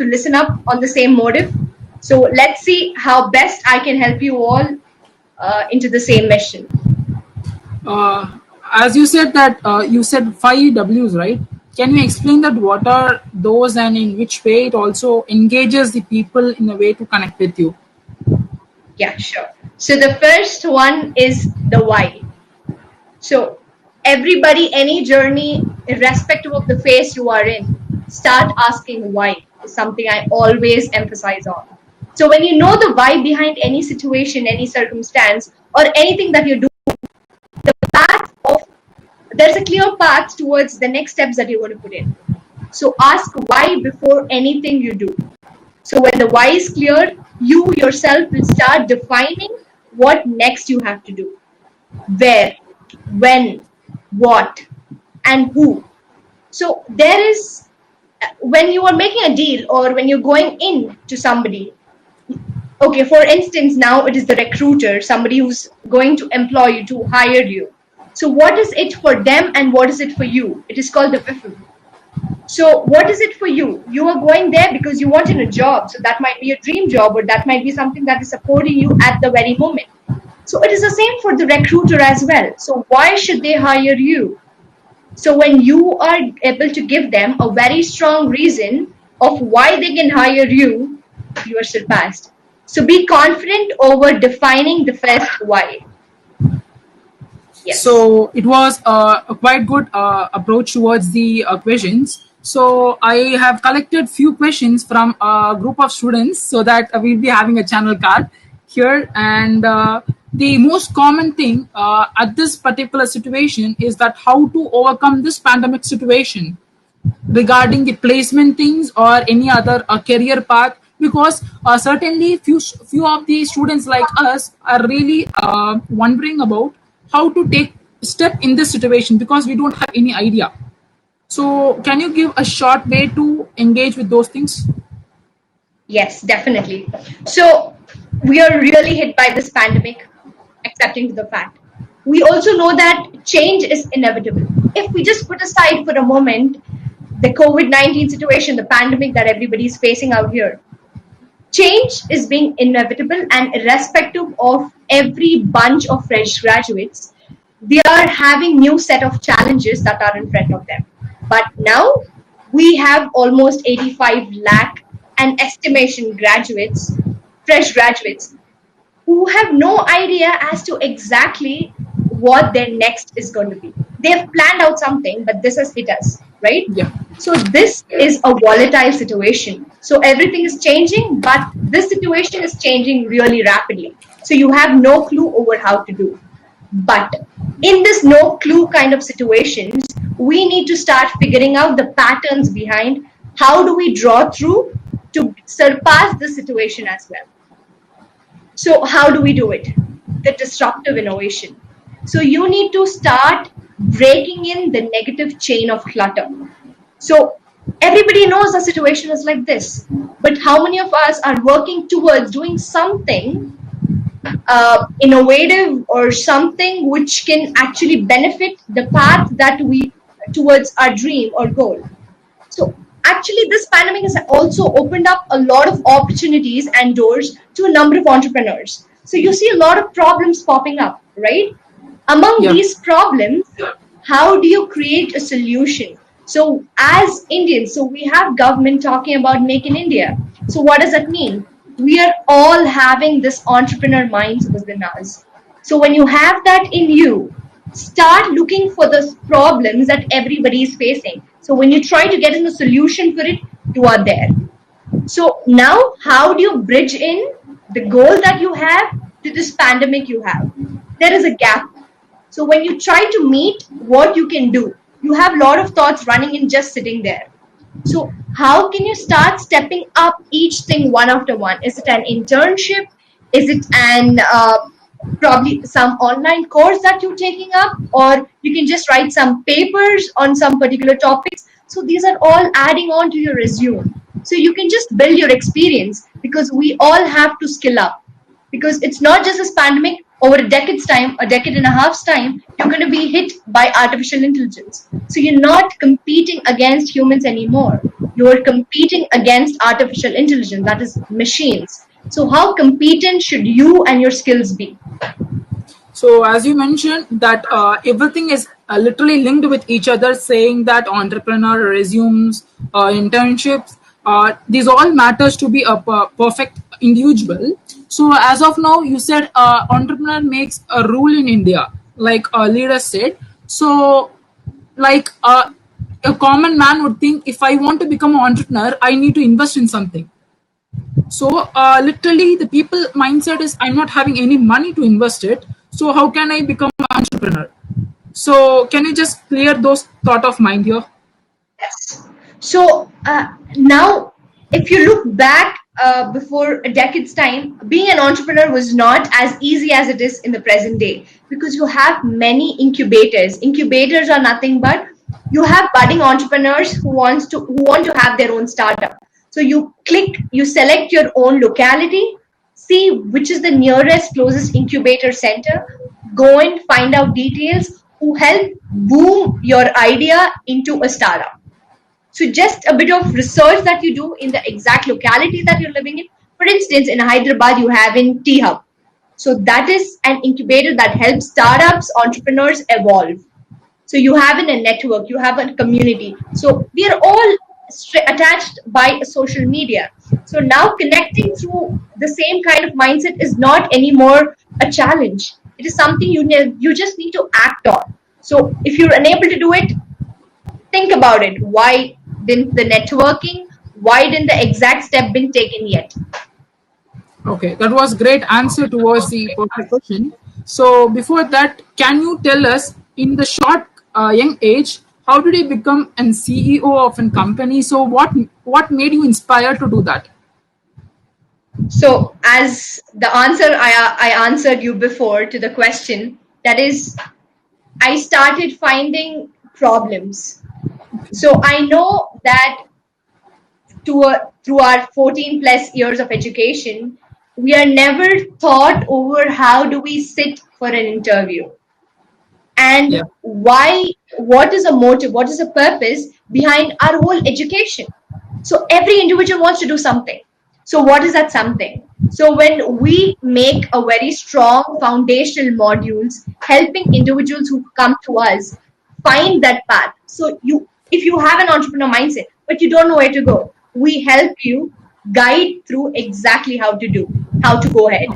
to listen up on the same motive. So let's see how best I can help you all into the same mission. As you said that you said 5 Ws, right? Can you explain that what are those and in which way it also engages the people in a way to connect with you? Yeah, sure. So the first one is the why. So everybody, any journey, irrespective of the phase you are in, start asking why is something I always emphasize on. So when you know the why behind any situation, any circumstance, or anything that you do, the path of there's a clear path towards the next steps that you're going to put in. So ask why before anything you do. So when the why is clear, you yourself will start defining what next you have to do. Where, when, what, and who. So there is, when you are making a deal or when you're going in to somebody, okay, for instance, now it is the recruiter, somebody who's going to employ you, to hire you. So what is it for them and what is it for you? It is called the WIFM. So what is it for you? You are going there because you want in a job. So that might be a dream job, or that might be something that is supporting you at the very moment. So it is the same for the recruiter as well. So why should they hire you? So when you are able to give them a very strong reason of why they can hire you, you are surpassed. So be confident over defining the first why. Yes. So it was a quite good approach towards the questions. So I have collected few questions from a group of students so that we'll be having a channel card here. And the most common thing at this particular situation is that how to overcome this pandemic situation regarding the placement things or any other career path, because certainly few of the students like us are really wondering about how to take step in this situation because we don't have any idea. So can you give a short way to engage with those things? Yes, definitely. So we are really hit by this pandemic, accepting the fact. We also know that change is inevitable. If we just put aside for a moment the COVID-19 situation, the pandemic that everybody is facing out here, change is being inevitable, and irrespective of every bunch of fresh graduates, they are having new set of challenges that are in front of them. But now we have almost 85 lakh and estimation graduates, fresh graduates, who have no idea as to exactly what their next is going to be. They have planned out something, but this has hit us, right? Yeah. So this is a volatile situation. So everything is changing, but this situation is changing really rapidly. So you have no clue over how to do. But in this no clue kind of situations, we need to start figuring out the patterns behind how do we draw through to surpass the situation as well. So how do we do it? The disruptive innovation. So you need to start breaking in the negative chain of clutter. So everybody knows the situation is like this, but how many of us are working towards doing something innovative or something which can actually benefit the path that we towards our dream or goal? So actually this pandemic has also opened up a lot of opportunities and doors to a number of entrepreneurs. So you see a lot of problems popping up, right? Among Yeah. these problems, how do you create a solution? So as Indians, so we have government talking about Make in India. So what does that mean? We are all having this entrepreneur minds within us. So when you have that in you, start looking for the problems that everybody is facing. So when you try to get in a solution for it, you are there. So now, how do you bridge in the goal that you have to this pandemic you have? There is a gap. So when you try to meet what you can do, you have a lot of thoughts running in just sitting there. So how can you start stepping up each thing one after one? Is it an internship? Is it an probably some online course that you're taking up, or you can just write some papers on some particular topics? So these are all adding on to your resume. So you can just build your experience, because we all have to skill up, because it's not just this pandemic. Over a decade's time, a decade and a half's time, you're going to be hit by artificial intelligence. So you're not competing against humans anymore. You are competing against artificial intelligence, that is machines. So how competent should you and your skills be? So, as you mentioned, that everything is literally linked with each other, saying that entrepreneur resumes, internships, these all matters to be a perfect individual. So, as of now, you said entrepreneur makes a rule in India, like a leader said. So, like a common man would think, if I want to become an entrepreneur, I need to invest in something. So literally, the people mindset is, I'm not having any money to invest it. So how can I become an entrepreneur? So can you just clear those thought of mind here? Yes. So now, if you look back before a decade's time, being an entrepreneur was not as easy as it is in the present day, because you have many incubators. Incubators are nothing but you have budding entrepreneurs who want to have their own startup. So you select your own locality, see which is the nearest closest incubator center, go and find out details who help boom your idea into a startup. So just a bit of research that you do in the exact locality that you're living in. For instance, in Hyderabad, you have in T Hub. So that is an incubator that helps startups, entrepreneurs evolve. So you have in a network, you have a community. So we are all attached by social media. So now connecting through the same kind of mindset is not anymore a challenge. It is something you just need to act on. So if you're unable to do it, think about it. Why didn't the networking? Why didn't the exact step been taken yet? Okay, that was great answer towards the perfect question. So before that, can you tell us in the short young age, how did you become an CEO of a company? So what made you inspired to do that? So, as the answer I answered you before to the question, that is, I started finding problems. So, I know that through our 14 plus years of education, we are never taught over how do we sit for an interview, Yeah. and what is a motive, what is a purpose behind our whole education. So every individual wants to do something. So what is that something? So when we make a very strong foundational modules helping individuals who come to us find that path. So you, if you have an entrepreneur mindset but you don't know where to go, we help you guide through exactly how to go ahead.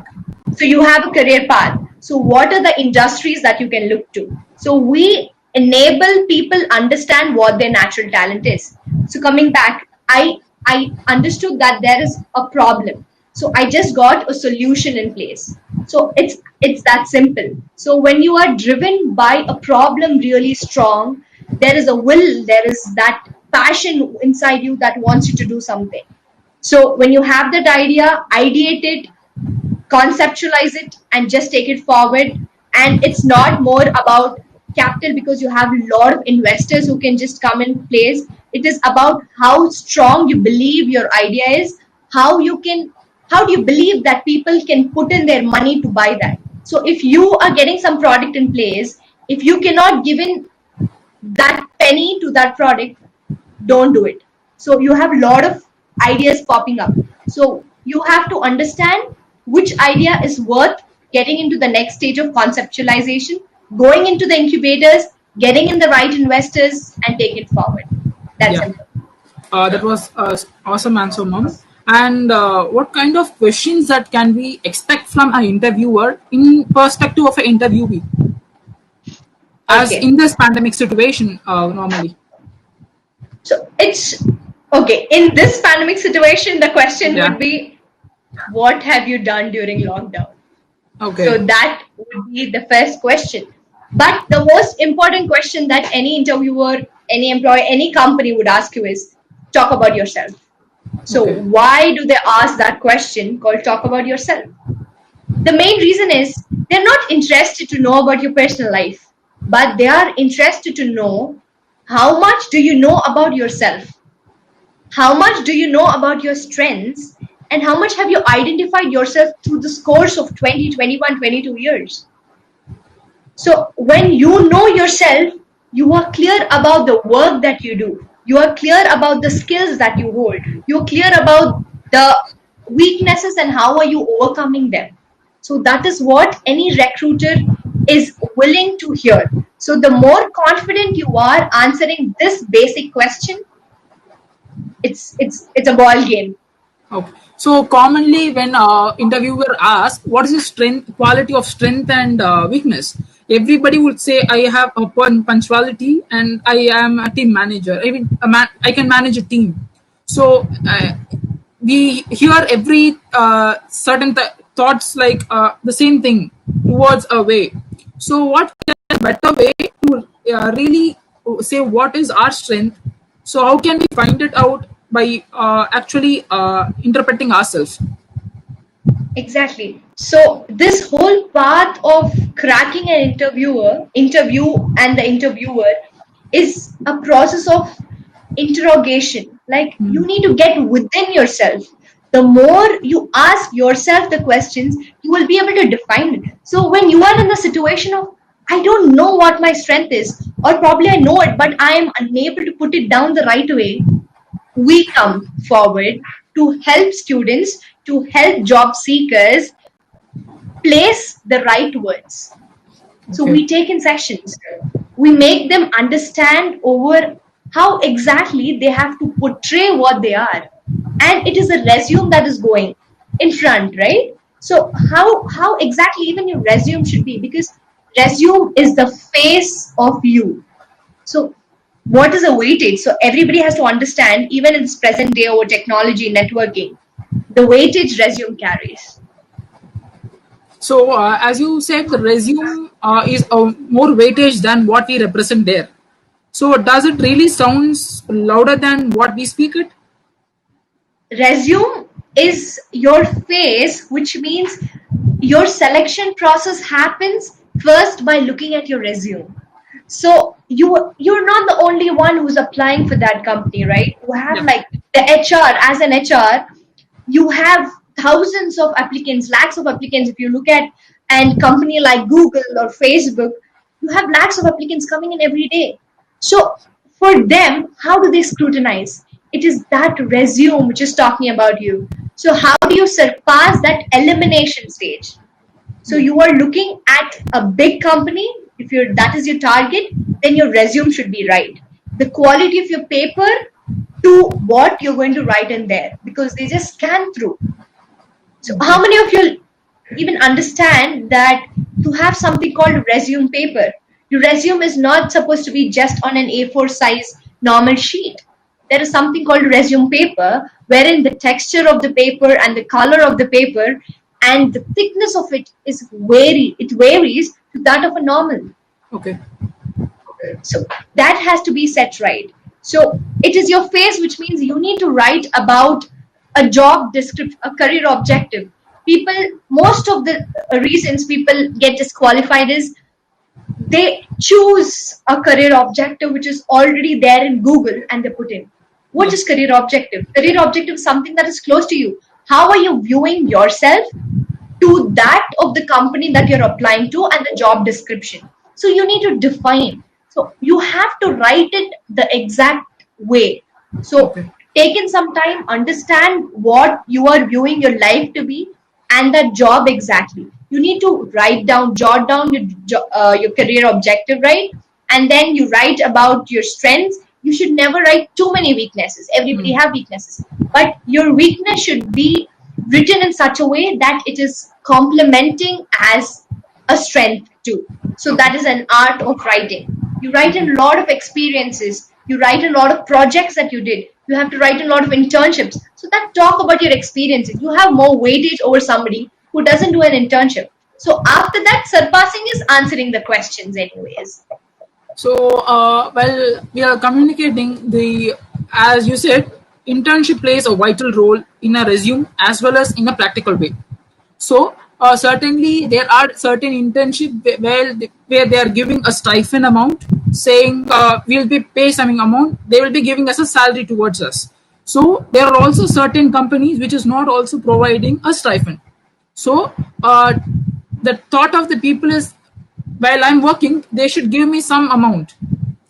So you have a career path. So what are the industries that you can look to? So we enable people understand what their natural talent is. So coming back, I understood that there is a problem. So I just got a solution in place. So it's that simple. So when you are driven by a problem really strong, there is a will, there is that passion inside you that wants you to do something. So when you have that idea, ideate it, conceptualize it, and just take it forward. And it's not more about capital, because you have a lot of investors who can just come in place. It is about how strong you believe your idea is, how do you believe that people can put in their money to buy that. So if you are getting some product in place, if you cannot give in that penny to that product, don't do it. So you have a lot of ideas popping up. So you have to understand which idea is worth getting into the next stage of conceptualization, going into the incubators, getting in the right investors, and take it forward. That's Yeah. simple. That was awesome answer, mom. And what kind of questions that can we expect from an interviewer in perspective of an interviewee, as Okay. in this pandemic situation normally? So it's okay. In this pandemic situation, the question Yeah. would be, what have you done during lockdown? So Okay. that would be the first question. But the most important question that any interviewer, any employee, any company would ask you is, talk about yourself. So Okay. why do they ask that question called talk about yourself? The main reason is they're not interested to know about your personal life, but they are interested to know how much do you know about yourself? How much do you know about your strengths? And how much have you identified yourself through this course of 20, 21, 22 years? So when you know yourself, you are clear about the work that you do. You are clear about the skills that you hold. You're clear about the weaknesses and how are you overcoming them. So that is what any recruiter is willing to hear. So the more confident you are answering this basic question, it's a ball game. Okay. So commonly, when interviewer asks what is the strength, quality of strength and weakness, everybody would say I have a punctuality and I am a team manager. I mean, I can manage a team. So we hear every certain thoughts like the same thing towards a way. So what is a better way to really say what is our strength? So how can we find it out by actually interpreting ourselves? Exactly. So this whole path of cracking an interview and the interviewer is a process of interrogation. Like you need to get within yourself. The more you ask yourself the questions, you will be able to define it. So when you are in the situation of I don't know what my strength is, or probably I know it, but I am unable to put it down the right way, we come forward to help students, to help job seekers place the right words. So Okay. we take in sessions, we make them understand over how exactly they have to portray what they are. And it is a resume that is going in front, right? So how exactly even your resume should be, because resume is the face of you. So what is a weightage? So everybody has to understand, even in this present day over technology, networking, the weightage resume carries. So as you said, the resume is more weightage than what we represent there. So does it really sounds louder than what we speak it? Resume is your face, which means your selection process happens first by looking at your resume. So you're not the only one who's applying for that company, right? You have Yeah. like the HR. As an HR, you have thousands of applicants, lakhs of applicants. If you look at and company like Google or Facebook, you have lakhs of applicants coming in every day. So for them, how do they scrutinize? It is that resume which is talking about you. So how do you surpass that elimination stage? So Yeah. you are looking at a big company. If you're that is your target, then your resume should be right. The quality of your paper to what you're going to write in there, because they just scan through. So how Okay. many of you even understand that to have something called resume paper, your resume is not supposed to be just on an A4 size normal sheet. There is something called resume paper, wherein the texture of the paper and the color of the paper and the thickness of it is it varies to that of a normal. Okay. So that has to be set right. So it is your face, which means you need to write about a job description, a career objective. People, most of the reasons people get disqualified is they choose a career objective which is already there in Google and they put in. What Yeah. is career objective? Career objective is something that is close to you. How are you viewing yourself to that of the company that you're applying to and the job description? So you need to define. So you have to write it the exact way. So Okay. take in some time, understand what you are viewing your life to be and that job exactly. You need to write down, jot down your career objective, right? And then you write about your strengths. You should never write too many weaknesses. Everybody have weaknesses, but your weakness should be written in such a way that it is complementing as a strength too. So Okay. that is an art of writing. You write in a lot of experiences. You write a lot of projects that you did. You have to write a lot of internships. So that talk about your experiences. You have more weightage over somebody who doesn't do an internship. So after that, surpassing is answering the questions anyways. So, well, we are communicating the, as you said, internship plays a vital role in a resume as well as in a practical way. So, certainly there are certain internship where they are giving a stipend amount, saying we'll be pay some amount. They will be giving us a salary towards us. So, there are also certain companies which is not also providing a stipend. So, the thought of the people is, while I'm working, they should give me some amount.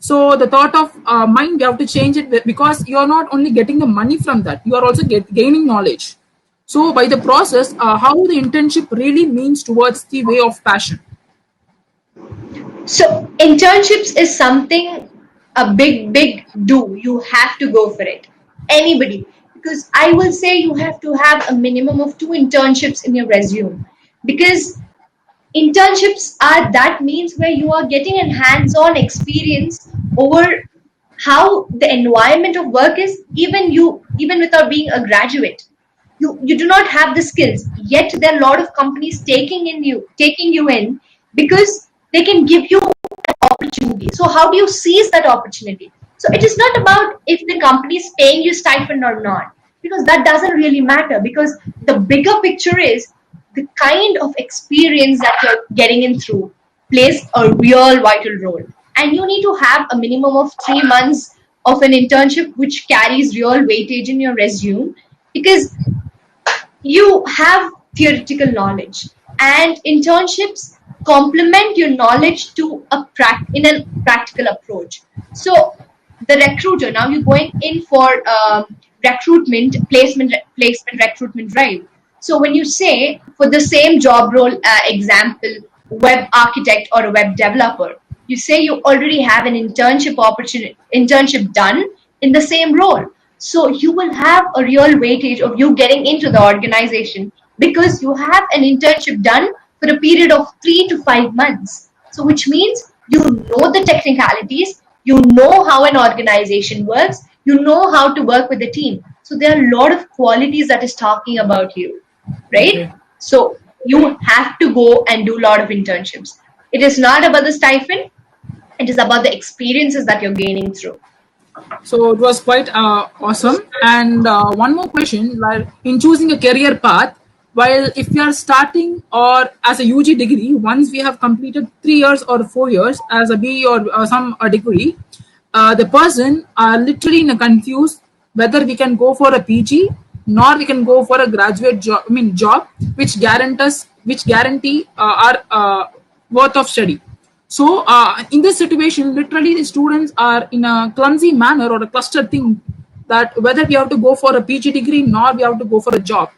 So the thought of mind, you have to change it, because you are not only getting the money from that, you are also gaining knowledge. So by the process, how the internship really means towards the way of passion. So internships is something a big do. You have to go for it. Anybody. Because I will say you have to have a minimum of 2 internships in your resume. Because internships are that means where you are getting a hands-on experience over how the environment of work is, even without being a graduate. You do not have the skills, yet there are a lot of companies taking you in because they can give you opportunity. So how do you seize that opportunity? So it is not about if the company is paying you stipend or not, because that doesn't really matter, because the bigger picture is the kind of experience that you're getting in through plays a real vital role. And you need to have a minimum of 3 months of an internship which carries real weightage in your resume, because you have theoretical knowledge, and internships complement your knowledge to in a practical approach. So the recruiter, now you're going in for recruitment placement recruitment drive. So when you say for the same job role, example, web architect or a web developer, you say you already have an internship done in the same role. So you will have a real weightage of you getting into the organization because you have an internship done for a period of 3 to 5 months. So which means you know the technicalities, you know how an organization works, you know how to work with the team. So there are a lot of qualities that is talking about you, right? Okay. So you have to go and do a lot of internships. It is not about the stipend, it is about the experiences that you're gaining through. So it was quite awesome. And one more question, like in choosing a career path, while if we are starting or as a UG degree, once we have completed 3 years or 4 years as a BE or some a degree, the person are literally in a confused whether we can go for a PG nor we can go for a graduate job. I mean job which guarantee our worth of study. So, in this situation, literally the students are in a clumsy manner or a cluster thing that whether we have to go for a PG degree nor we have to go for a job.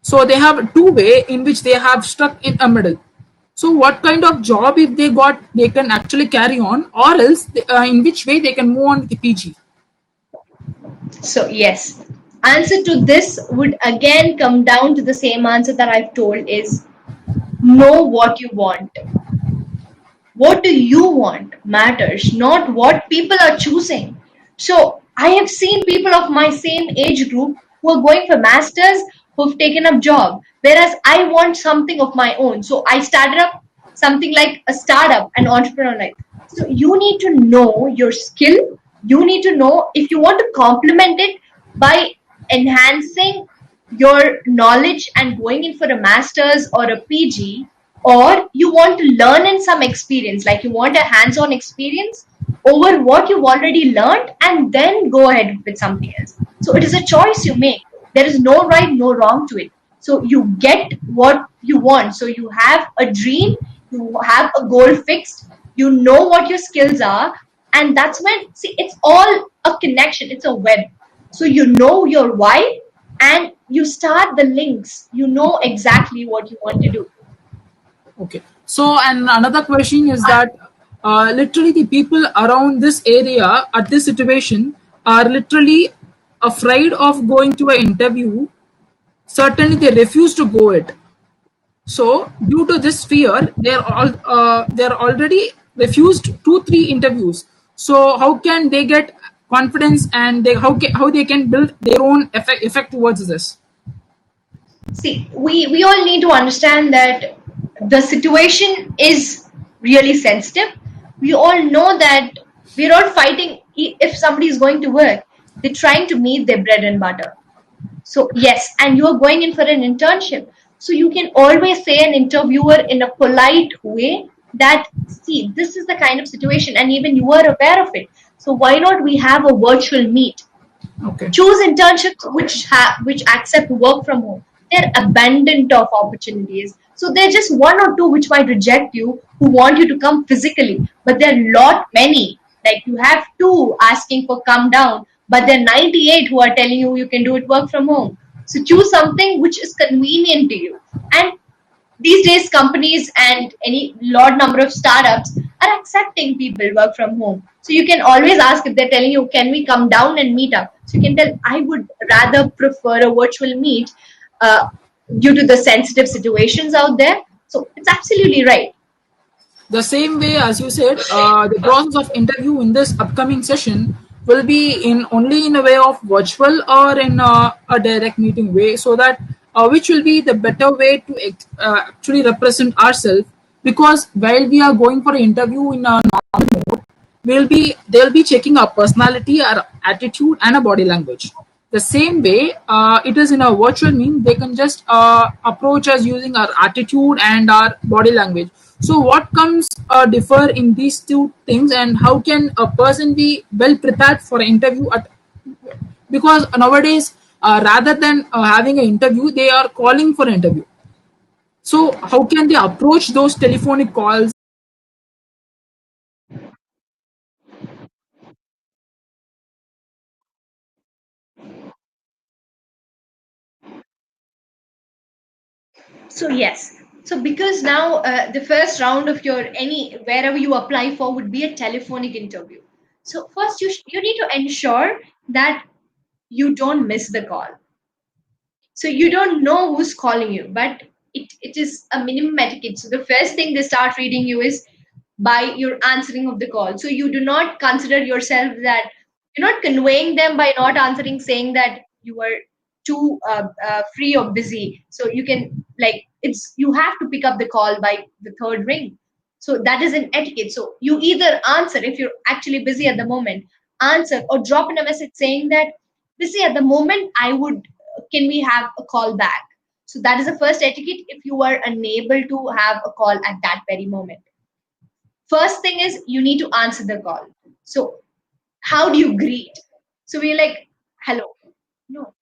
So they have a two-way in which they have stuck in a middle. So what kind of job if they got they can actually carry on, or else in which way they can move on with the PG? So yes, answer to this would again come down to the same answer that I've told is know what you want. What do you want matters, not what people are choosing. So I have seen people of my same age group who are going for masters who've taken up job, whereas I want something of my own. So I started up something like a startup, an entrepreneur life. So you need to know your skill. You need to know if you want to complement it by enhancing your knowledge and going in for a master's or a PG, or you want to learn in some experience, like you want a hands-on experience over what you've already learned, and then go ahead with something else. So it is a choice you make. There is no right, no wrong to it. So you get what you want. So you have a dream, you have a goal fixed, you know what your skills are, and that's when, see, it's all a connection, it's a web. So you know your why, and you start the links, you know exactly what you want to do. Okay. So, and another question is that literally the people around this area at this situation are literally afraid of going to an interview. Certainly, they refuse to go it. So, due to this fear, they're already refused 2 3 interviews. So, how can they get confidence, and how they can build their own effect towards this? See, we all need to understand that the situation is really sensitive. We all know that we're all fighting. If somebody is going to work, they're trying to meet their bread and butter. So yes, and you're going in for an internship. So you can always say an interviewer in a polite way that, see, this is the kind of situation, and even you are aware of it. So why not we have a virtual meet? Okay. Choose internships which accept work from home. They're abundant of opportunities. So there's just one or two which might reject you, who want you to come physically, but there are lot many. Like you have two asking for come down, but there are 98 who are telling you you can do it work from home. So choose something which is convenient to you. And these days companies and any large number of startups are accepting people work from home, so you can always ask if they're telling you can we come down and meet up, so you can tell I would rather prefer a virtual meet uh, due to the sensitive situations out there. So it's absolutely right. The same way as you said, the process of interview in this upcoming session will be in only in a way of virtual or in a direct meeting way, so that which will be the better way to actually represent ourselves. Because while we are going for an interview in a normal mode, they'll be checking our personality, our attitude, and our body language. The same way it is in a virtual mean, they can just approach us using our attitude and our body language. So what comes differ in these two things, and how can a person be well prepared for an interview at, because nowadays rather than having an interview, they are calling for an interview. So how can they approach those telephonic calls? So yes, so because now the first round of your any wherever you apply for would be a telephonic interview. So first you need to ensure that you don't miss the call. So you don't know who's calling you, but it is a minimum etiquette. So the first thing they start reading you is by your answering of the call. So you do not consider yourself that you're not conveying them by not answering, saying that you are too free or busy. So you can like it's you have to pick up the call by the third ring. So that is an etiquette. So you either answer if you're actually busy at the moment, answer or drop in a message saying that busy at the moment. I would can we have a call back? So that is the first etiquette if you are unable to have a call at that very moment. First thing is you need to answer the call. So how do you greet? So we're like, hello. No.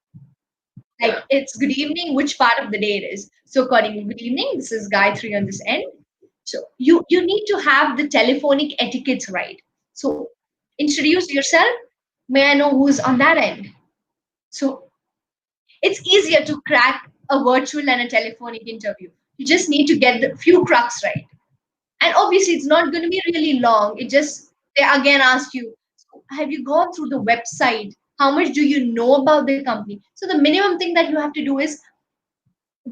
Like it's good evening, which part of the day it is. So accordingly, good evening, this is Gayatri on this end. So you need to have the telephonic etiquettes right. So introduce yourself. May I know who's on that end? So it's easier to crack a virtual and a telephonic interview. You just need to get the few crux right. And obviously, it's not going to be really long. It just, they again ask you, "So have you gone through the website? How much do you know about the company?" So the minimum thing that you have to do is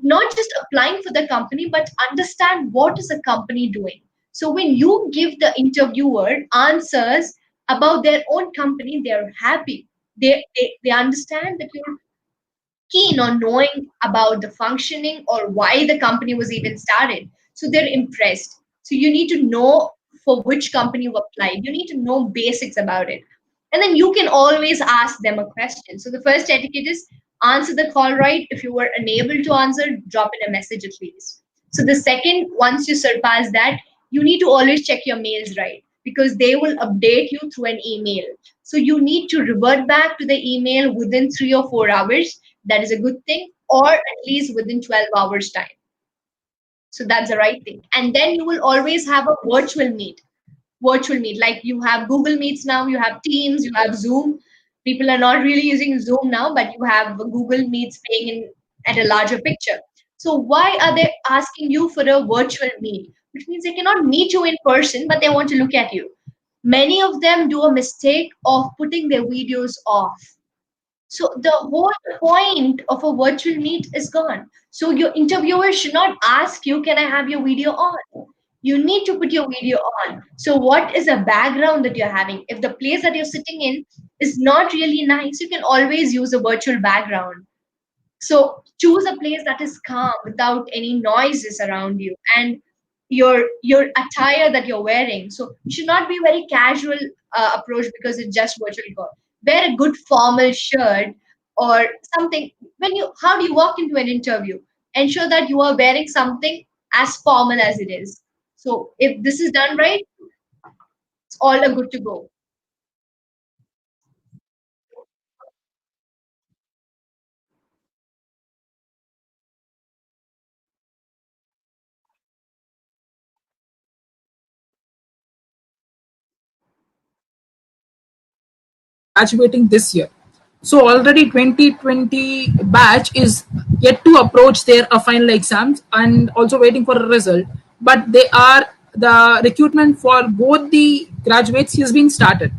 not just applying for the company, but understand what is the company doing. So when you give the interviewer answers about their own company, they're happy. They understand that you're keen on knowing about the functioning or why the company was even started. So they're impressed. So you need to know for which company you applied. You need to know basics about it. And then you can always ask them a question. So the first etiquette is answer the call right. If you were unable to answer, drop in a message at least. So the second, once you surpass that, you need to always check your mails right because they will update you through an email. So you need to revert back to the email within 3 or 4 hours. That is a good thing, or at least within 12 hours time. So that's the right thing. And then you will always have a virtual meet, like you have Google Meets now, you have Teams, you have Zoom. People are not really using Zoom now, but you have Google Meets playing in at a larger picture. So why are they asking you for a virtual meet, which means they cannot meet you in person but they want to look at you? Many of them do a mistake of putting their videos off, so the whole point of a virtual meet is gone. So your interviewer should not ask you, can I have your video on? You need to put your video on. So what is a background that you're having? If the place that you're sitting in is not really nice, you can always use a virtual background. So choose a place that is calm without any noises around you, and your attire that you're wearing. So you should not be very casual approach because it's just virtual call. Wear a good formal shirt or something. When you how do you walk into an interview? Ensure that you are wearing something as formal as it is. So if this is done right, it's all a good to go. graduating this year. So already 2020 batch is yet to approach their final exams and also waiting for a result. But they are the recruitment for both the graduates has been started.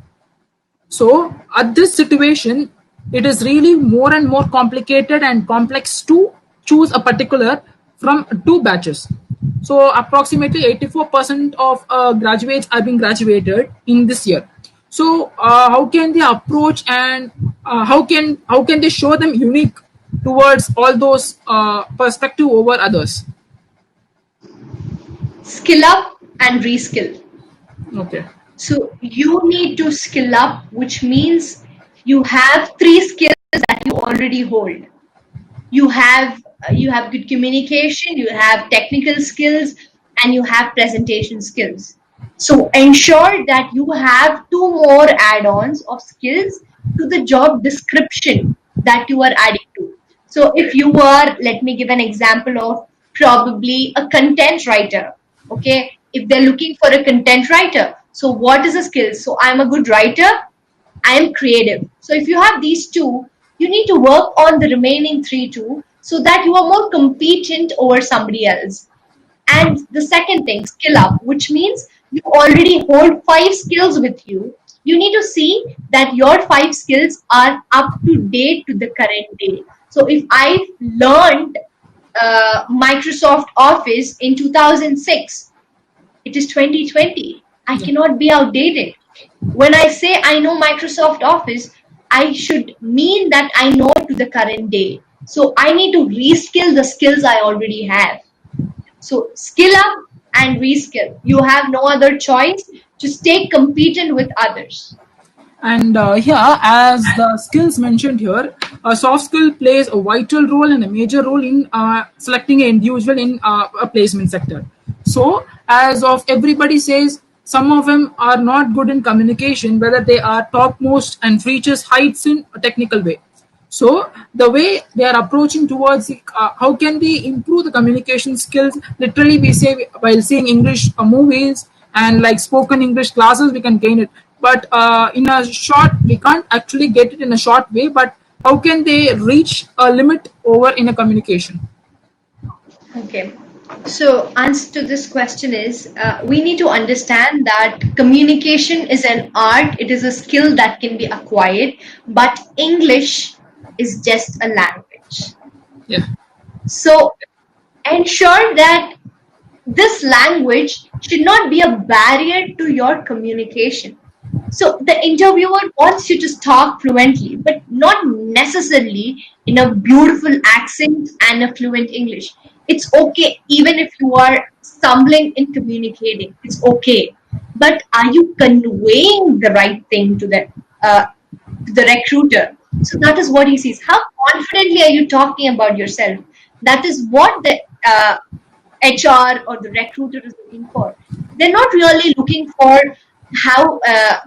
So, at this situation, it is really more and more complicated and complex to choose a particular from two batches. So, approximately 84% of graduates are being graduated in this year. So, how can they approach and how can they show them unique towards all those perspective over others? Skill up and reskill. Okay. So you need to skill up, which means you have three skills that you already hold. You have good communication, you have technical skills, and you have presentation skills. So ensure that you have two more add-ons of skills to the job description that you are adding to. So if you are, let me give an example of probably a content writer. Okay, if they're looking for a content writer, so what is the skill? So I'm a good writer, I am creative. So if you have these two, you need to work on the remaining three too, so that you are more competent over somebody else. And the second thing, skill up, which means you already hold five skills with you. You need to see that your five skills are up to date to the current day. So if I learned Microsoft Office in 2006, it is 2020. I Yeah. cannot be outdated. When I say I know Microsoft Office, I should mean that I know it to the current day. So I need to reskill the skills I already have. So skill up and reskill. You have no other choice to stay competent with others. And here, as the skills mentioned here, a soft skill plays a vital role and a major role in selecting an individual in a placement sector. So, as of everybody says, some of them are not good in communication, whether they are topmost and reaches heights in a technical way. So the way they are approaching towards how can they improve the communication skills? Literally, we say while seeing English movies and like spoken English classes, we can gain it. But in a short, we can't actually get it in a short way. But how can they reach a limit over in a communication? Okay. So, answer to this question is we need to understand that communication is an art, it is a skill that can be acquired, but English is just a language. Yeah. So, ensure that this language should not be a barrier to your communication. So the interviewer wants you to talk fluently, but not necessarily in a beautiful accent and a fluent English. It's okay even if you are stumbling in communicating. It's okay. But are you conveying the right thing uh, to the recruiter? So that is what he sees. How confidently are you talking about yourself? That is what the HR or the recruiter is looking for. They're not really looking for how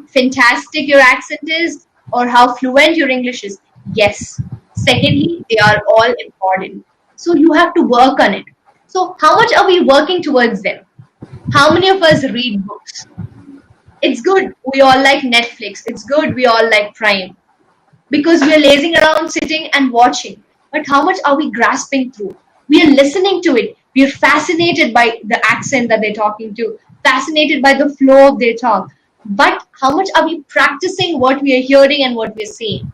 fantastic your accent is or how fluent your English is. Yes. Secondly, they are all important. So you have to work on it. So, how much are we working towards them? How many of us read books? It's good. We all like Netflix. It's good. We all like Prime because we are lazing around sitting and watching. But how much are we grasping through? We are listening to it. We are fascinated by the accent that they're talking to, fascinated by the flow of their talk. But how much are we practicing what we are hearing and what we're seeing?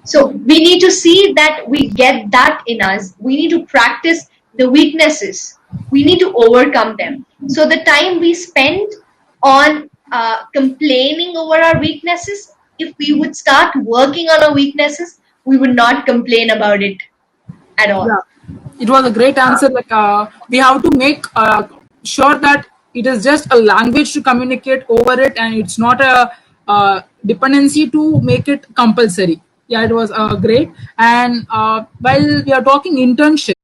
So we need to see that we get that in us. We need to practice the weaknesses. We need to overcome them. So the time we spend on complaining over our weaknesses, if we would start working on our weaknesses, we would not complain about it at all. Yeah, it was a great answer. Like we have to make sure that it is just a language to communicate over it, and it's not a dependency to make it compulsory. Yeah, it was great. And while we are talking internship.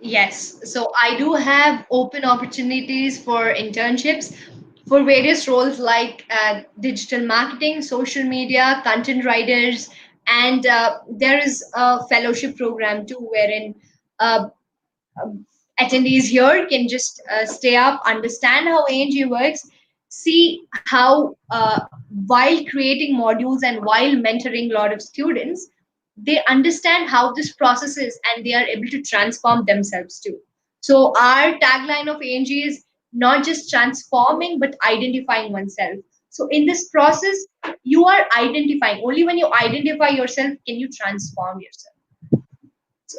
Yes, so I do have open opportunities for internships for various roles like digital marketing, social media, content writers, and there is a fellowship program too, wherein uh, attendees here can just stay up, understand how ANG works, see how while creating modules and while mentoring a lot of students, they understand how this process is and they are able to transform themselves too. So our tagline of ANG is not just transforming but identifying oneself. So in this process, you are identifying. Only when you identify yourself can you transform yourself. So,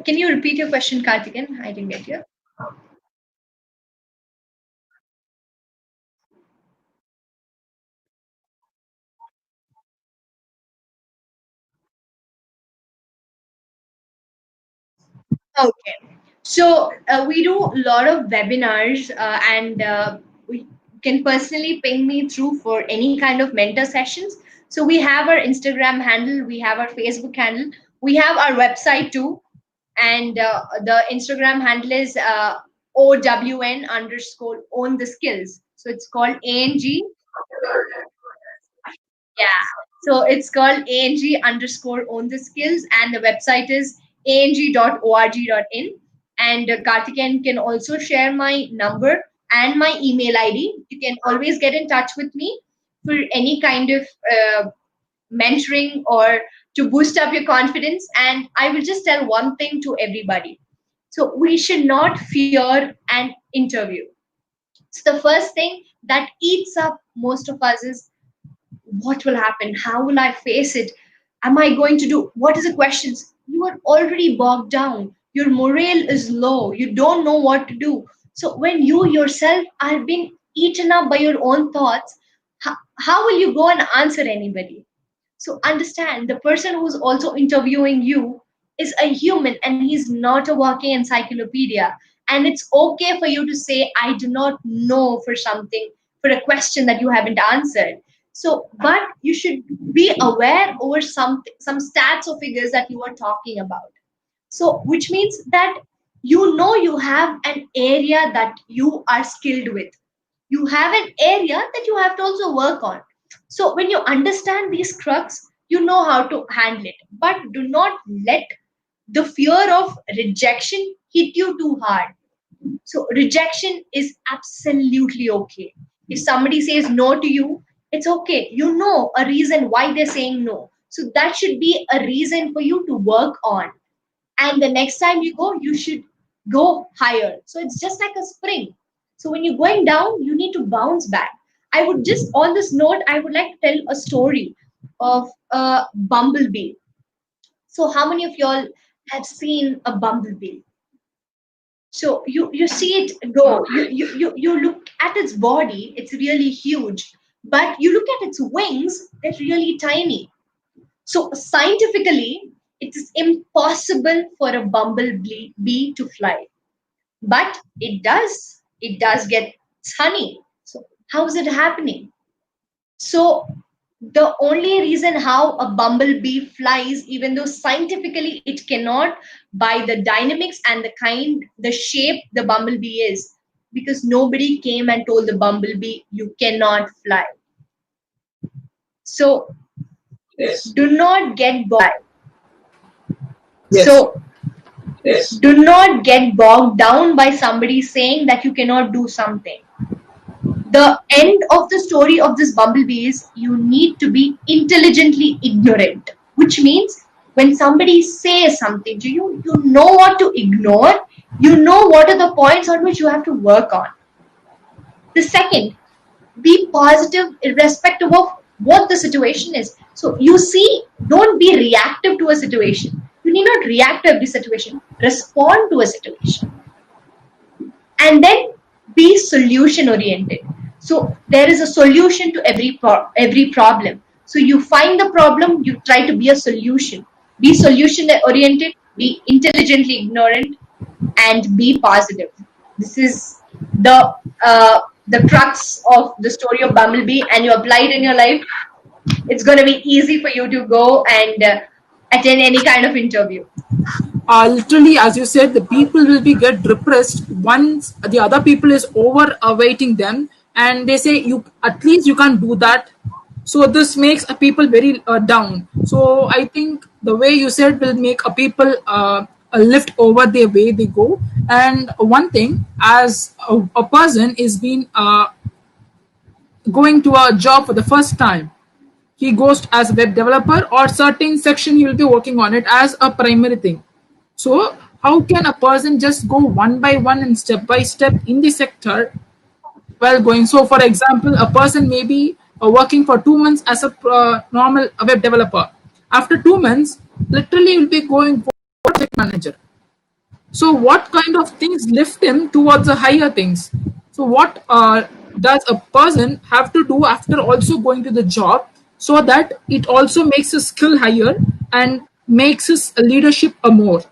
can you repeat your question, Kartikan? I didn't get you. Okay. So we do a lot of webinars, and we can personally ping me through for any kind of mentor sessions. So we have our Instagram handle, we have our Facebook handle, we have our website too, and the Instagram handle is OWN underscore own the skills. So it's called ANG. Yeah. So it's called ANG underscore own the skills, and the website is ang.org.in. And Kartiken can also share my number and my email ID. You can always get in touch with me for any kind of mentoring or to boost up your confidence. And I will just tell one thing to everybody. So we should not fear an interview. So the first thing that eats up most of us is what will happen? How will I face it? Am I going to do? What is the questions? You are already bogged down. Your morale is low. You don't know what to do. So when you yourself are being eaten up by your own thoughts, how will you go and answer anybody? So understand the person who's also interviewing you is a human and he's not a walking encyclopedia. And it's okay for you to say, I do not know for something, for a question that you haven't answered. So, but you should be aware over some stats or figures that you are talking about. So, which means that you know you have an area that you are skilled with. You have an area that you have to also work on. So, when you understand these crux, you know how to handle it. But do not let the fear of rejection hit you too hard. So, rejection is absolutely okay. If somebody says no to you, it's okay. You know a reason why they're saying no. So, that should be a reason for you to work on, and the next time you go you should go higher. So it's just like a spring. So when you're going down you need to bounce back. I would just, on this note, I would like to tell a story of a bumblebee. So how many of y'all have seen a bumblebee? So you see it go, you look at its body, it's really huge, but you look at its wings, they're really tiny. So scientifically, it is impossible for a bumblebee to fly, but it does. It does get honey. So how is it happening? So the only reason how a bumblebee flies, even though scientifically it cannot, by the dynamics and the kind, the shape the bumblebee is, because nobody came and told the bumblebee you cannot fly. So do not get bogged. Yes. So do not get bogged down by somebody saying that you cannot do something. The end of the story of this bumblebee is you need to be intelligently ignorant, which means when somebody says something to you, you know what to ignore, you know what are the points on which you have to work on. The second, be positive irrespective of what the situation is. So you see, don't be reactive to a situation. You need not react to every situation, respond to a situation. And then be solution oriented. So there is a solution to every problem. So you find the problem, you try to be a solution. Be solution oriented, be intelligently ignorant, and be positive. this is the crux of the story of Bumblebee, and you apply it in your life, it's going to be easy for you to go and attend any kind of interview. Literally, as you said, the people will be get repressed once the other people is over awaiting them, and they say you at least you can't do that. So this makes a people very down. So I think the way you said will make a people a lift over their way they go. And one thing, as a person is being going to a job for the first time, he goes as a web developer or certain section he will be working on it as a primary thing. So how can a person just go one by one and step by step in the sector while going? So for example, a person may be working for 2 months as a normal web developer. After 2 months, literally will be going for project manager. So, what kind of things lift him towards the higher things? So, what does a person have to do after also going to the job so that it also makes his skill higher and makes his leadership a more?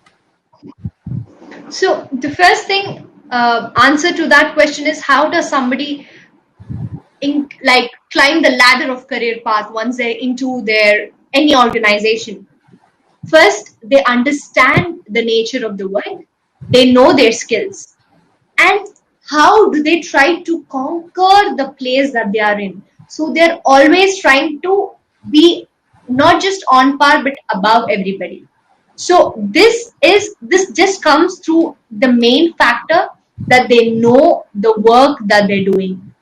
So the first thing answer to that question is, how does somebody like climb the ladder of career path once they're into their any organization? First, they understand the nature of the work, they know their skills, and how do they try to conquer the place that they are in. So they're always trying to be not just on par but above everybody. So this just comes through the main factor that they know the work that they're doing,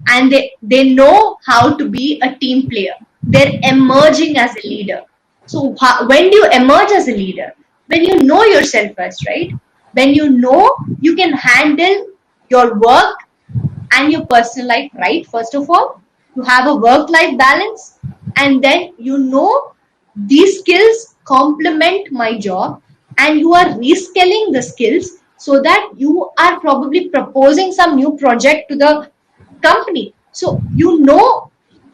and they know how to be a team player. They're emerging as a leader. So when do you emerge as a leader? When you know yourself first, right? When you know you can handle your work and your personal life, right? First of all, you have a work life balance, and then you know these skills complement my job, and you are reskilling the skills so that you are probably proposing some new project to the company. So you know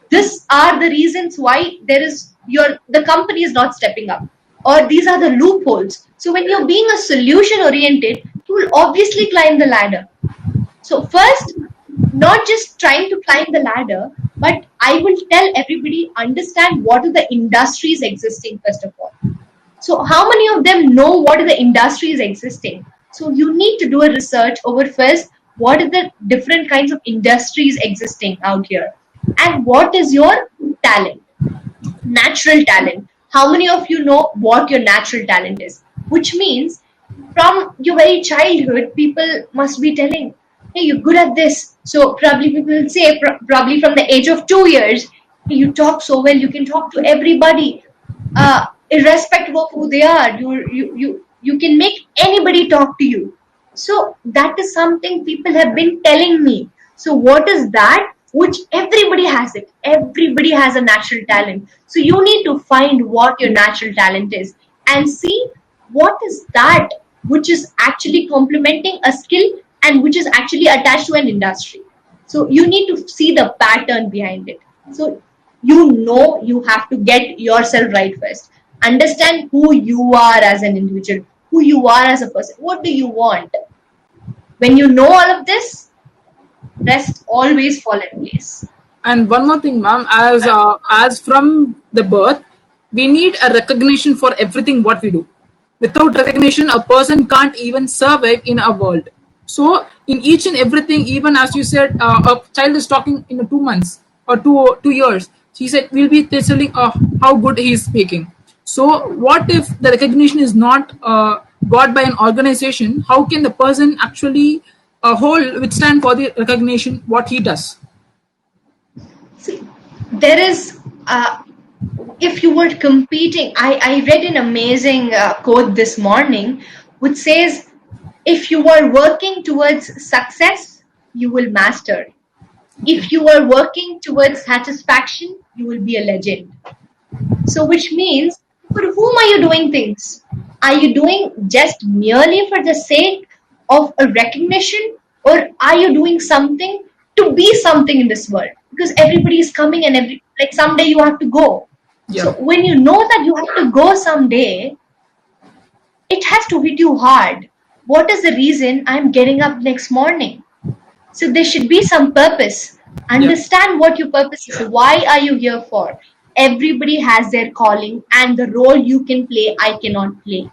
these are the reasons why there is the company is not stepping up, or these are the loopholes. So when you're being a solution oriented, you will obviously climb the ladder. So first, not just trying to climb the ladder, but I will tell everybody, understand what are the industries existing first of all. So how many of them know what are the industries existing? So you need to do a research over first, what are the different kinds of industries existing out here, and what is your talent, natural talent. How many of you know what your natural talent is? Which means from your very childhood, people must be telling, hey, you're good at this. So probably people will say, probably from the age of 2 years, hey, you talk so well, you can talk to everybody, irrespective of who they are. You can make anybody talk to you. So that is something people have been telling me. So what is that? Which everybody has it. Everybody has a natural talent. So you need to find what your natural talent is and see what is that which is actually complementing a skill and which is actually attached to an industry. So you need to see the pattern behind it. So you have to get yourself right first. Understand who you are as an individual, who you are as a person. What do you want? When you know all of this, rest always fall in place. And one more thing, ma'am, as from the birth, we need a recognition for everything what we do. Without recognition, a person can't even survive in our world. So, in each and everything, even as you said, a child is talking in 2 months or 2 years. She said, "We'll be telling how good he is speaking." So, what if the recognition is not got by an organization? How can the person actually whole withstand for the recognition what he does? See, there is, if you were competing, I read an amazing quote this morning which says, if you are working towards success, you will master. If you are working towards satisfaction, you will be a legend. So, which means, for whom are you doing things? Are you doing just merely for the sake of a recognition, or are you doing something to be something in this world? Because everybody is coming, and like someday you have to go. Yeah. So when you know that you have to go someday, it has to hit you hard. what is the reason I'm getting up next morning? So there should be some purpose. Yeah. Understand what your purpose is. Why are you here for? Everybody has their calling, and the role you can play, I cannot play.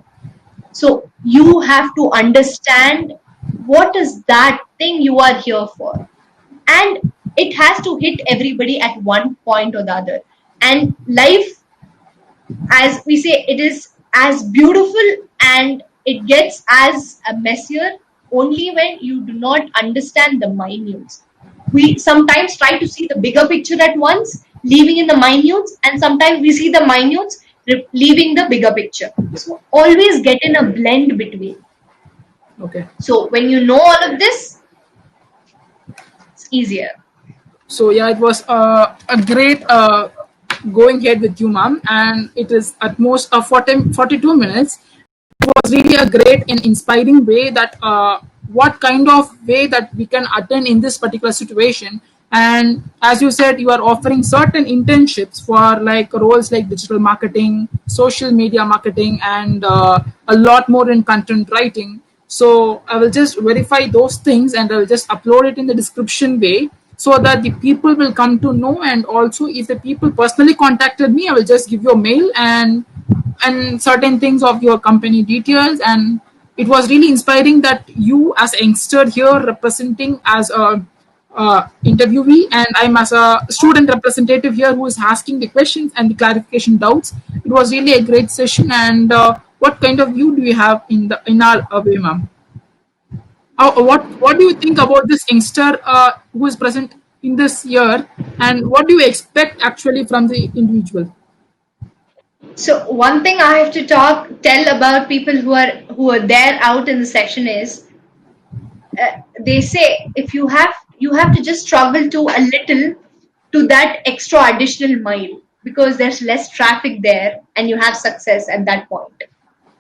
So you have to understand what is that thing you are here for. And it has to hit everybody at one point or the other. And life, as we say, it is as beautiful and it gets as messier only when you do not understand the minutes. We sometimes try to see the bigger picture at once, leaving in the minutes, and sometimes we see the minutes, leaving the bigger picture. So always get in a blend between. Okay. So when you know all of this, it's easier. So yeah, it was a great going ahead with you, ma'am, and it is at most 42 minutes. It was really a great and inspiring way that what kind of way that we can attend in this particular situation. And as you said, you are offering certain internships for like roles like digital marketing, social media marketing, and a lot more in content writing. So I will just verify those things and I will just upload it in the description way so that the people will come to know. And also if the people personally contacted me, I will just give you a mail and certain things of your company details. And it was really inspiring that you as a youngster here representing as a interviewee, and I'm as a student representative here who is asking the questions and the clarification doubts. It was really a great session. And what kind of view do you have in our way, ma'am? What do you think about this youngster who is present in this year, and what do you expect actually from the individual? So one thing I have to tell about people who are there out in the session is, they say if you have to just travel to a little to that extra additional mile, because there's less traffic there and you have success at that point.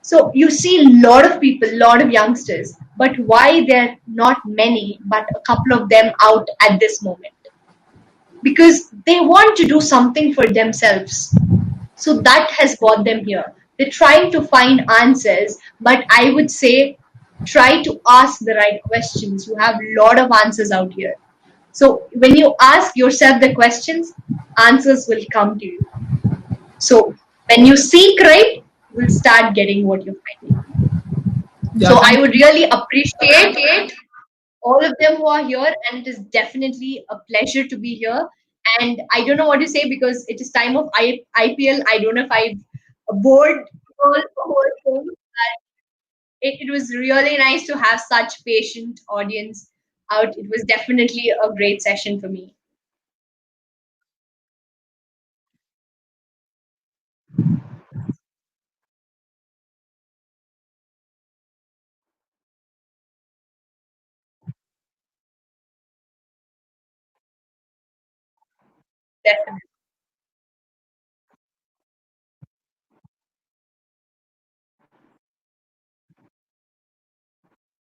So you see a lot of people, a lot of youngsters, but why there are not many but a couple of them out at this moment? Because they want to do something for themselves. So that has brought them here. They're trying to find answers, but I would say try to ask the right questions. You have a lot of answers out here. So when you ask yourself the questions, answers will come to you. So when you seek right, you will start getting what you're finding. Yeah, So I thank would you. really appreciate all of them who are here, and it is definitely a pleasure to be here. And I don't know what to say because it is time of IPL. I don't know if I've bored whole thing. It was really nice to have such patient audience out. It was definitely a great session for me. Definitely,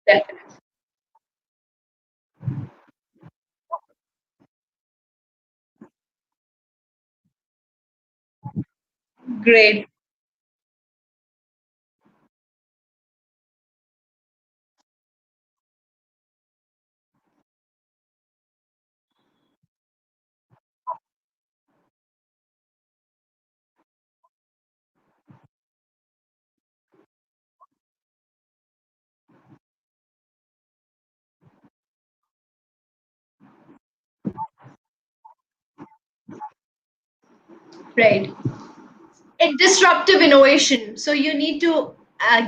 definitely. Great. Right. It disruptive innovation. So you need to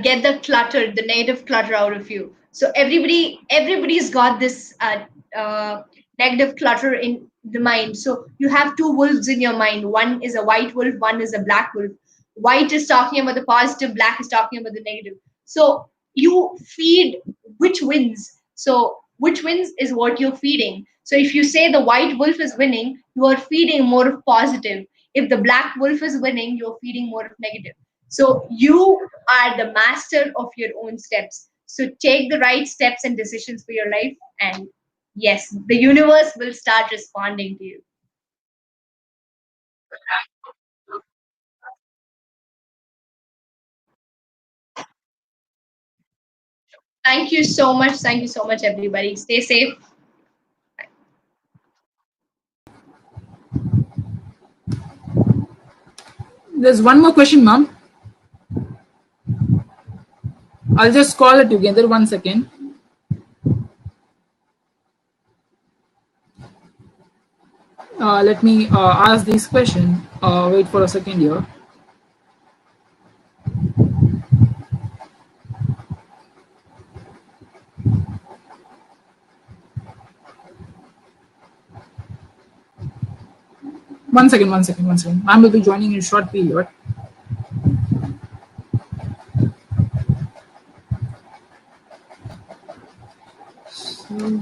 get the clutter, the negative clutter out of you. So everybody's got this negative clutter in the mind. So you have two wolves in your mind. One is a white wolf, one is a black wolf. White is talking about the positive, black is talking about the negative. So you feed which wins. So which wins is what you're feeding. So if you say the white wolf is winning, you are feeding more of positive. If the black wolf is winning, you're feeding more of negative. So you are the master of your own steps. So take the right steps and decisions for your life, and yes, the universe will start responding to you. Thank you so much. Thank you so much, everybody. Stay safe. There's one more question, ma'am. I'll just call it together. 1 second. Let me ask this question. Wait for a second here. One second, 1 second, 1 second. Ma'am will be joining in a short period. So,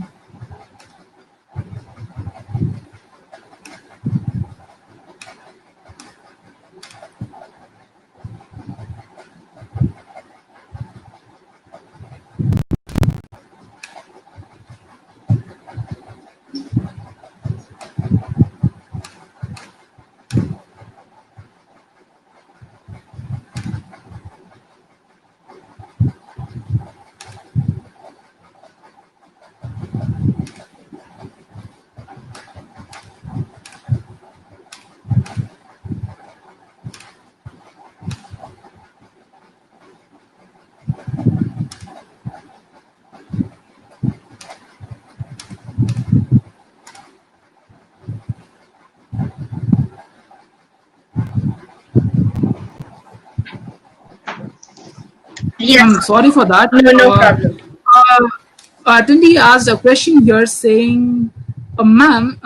Yes. I'm sorry for that. No, no problem. Attendee asked a question here saying, ma'am,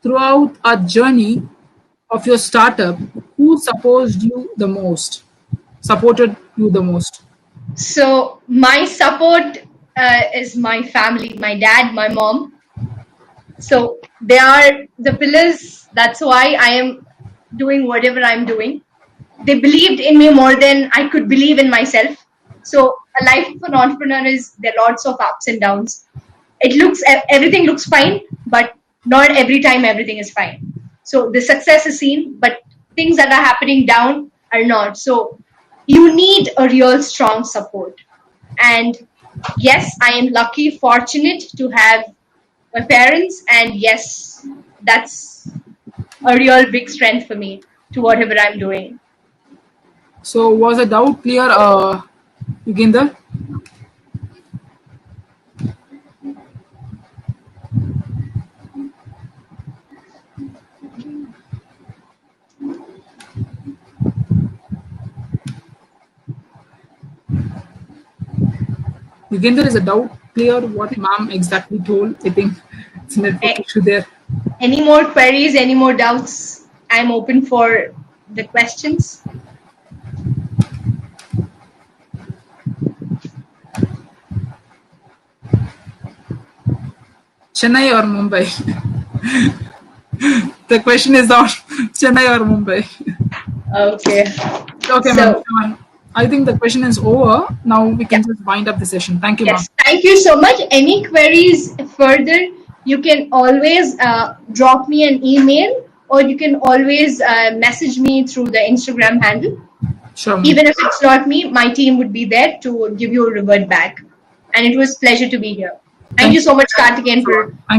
throughout a journey of your startup, who supported you the most? Supported you the most? So my support is my family, my dad, my mom. So they are the pillars. That's why I am doing whatever I'm doing. They believed in me more than I could believe in myself. So a life of an entrepreneur is there are lots of ups and downs. Everything looks fine, but not every time everything is fine. So the success is seen, but things that are happening down are not. So you need a real strong support. And yes, I am lucky, fortunate to have my parents, and yes, that's a real big strength for me to whatever I'm doing. So was a doubt clear, Yuginder? Yuginder, is a doubt clear what ma'am exactly told? I think it's a network A- issue there. Any more queries, any more doubts? I'm open for the questions. Chennai or Mumbai? The question is on Chennai or Mumbai. Okay. Okay, ma'am. So, I think the question is over. Now we yeah. can just wind up the session. Thank you, ma'am. Yes. Thank you so much. Any queries further, you can always drop me an email, or you can always message me through the Instagram handle. Sure, ma'am. Even if it's not me, my team would be there to give you a revert back. And it was pleasure to be here. Thank Thank you you. so much, Karthikeyan, for Thank